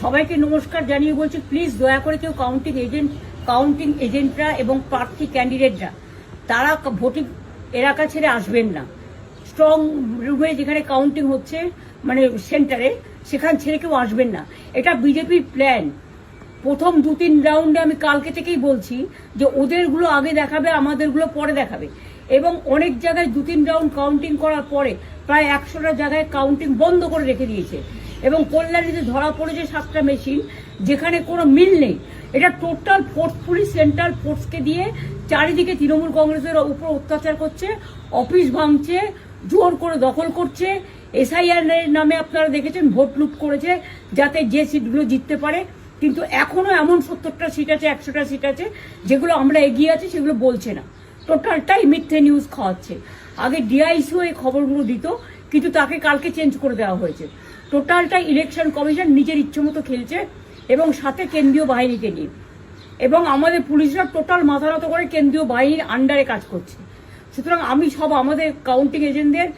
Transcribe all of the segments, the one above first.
সবাইকে নমস্কার জানিয়ে বলছি, প্লিজ দয়া করে কেউ কাউন্টিং এজেন্টরা এবং প্রার্থী ক্যান্ডিডেটরা তারা ভোটিং এলাকা ছেড়ে আসবেন না। স্ট্রং রুমে যেখানে কাউন্টিং হচ্ছে, মানে সেন্টারে, সেখান ছেড়ে কেউ আসবেন না। এটা বিজেপির প্ল্যান। প্রথম 2-3 রাউন্ডে আমি কালকে থেকেই বলছি যে ওদেরগুলো আগে দেখাবে, আমাদেরগুলো পরে দেখাবে। এবং অনেক জায়গায় 2-3 রাউন্ড কাউন্টিং করার পরে প্রায় 100টা জায়গায় কাউন্টিং বন্ধ করে রেখে দিয়েছে। এবং কল্যাণীতে ধরা পড়েছে 7টা মেশিন, যেখানে কোনো মিল নেই। এটা টোটাল ফোর্সফুলি সেন্ট্রাল ফোর্সকে দিয়ে চারিদিকে তৃণমূল কংগ্রেসের উপর অত্যাচার করছে, অফিস ভাঙছে, জোর করে দখল করছে। এসআইআর এর নামে আপনারা দেখেছেন ভোট লুট করেছে যাতে যে সিটগুলো জিততে পারে। কিন্তু এখনো এমন 70টা সিট আছে, 100টা সিট আছে যেগুলো আমরা এগিয়ে আছি, সেগুলো বলছে না। টোটালটাই মিথ্যে নিউজ খাওয়াচ্ছে। আগে ডিআইসিও এই খবরগুলো দিত, কিন্তু তাকে কালকে চেঞ্জ করে দেওয়া হয়েছে। টোটালটা ইলেকশন কমিশন নিজের ইচ্ছে মতো খেলছে, এবং সাথে কেন্দ্রীয় বাহিনীকে নিয়ে। এবং আমাদের পুলিশরা টোটাল মাথা নত করে কেন্দ্রীয় বাহিনীর আন্ডারে কাজ করছে। সুতরাং আমি আমাদের কাউন্টিং এজেন্টদের,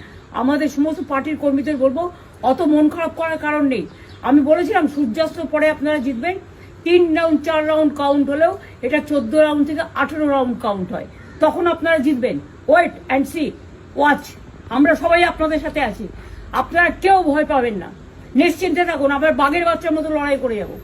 আমাদের সমস্ত পার্টির কর্মীদের বলবো, অত মন খারাপ করার কারণ নেই। আমি বলেছিলাম সূর্যাস্তের পরে আপনারা জিতবেন। 3 রাউন্ড 4 রাউন্ড কাউন্ট হলেও এটা 14 রাউন্ড থেকে 18 রাউন্ড কাউন্ট হয়, তখন আপনারা জিতবেন। Wait and see, watch. আমরা সবাই আপনাদের সাথে আছি, আপনারা কেউ ভয় পাবেন না, নিশ্চিন্তে থাকুন। আমরা বাঘের বাচ্চার মতো লড়াই করে যাবো।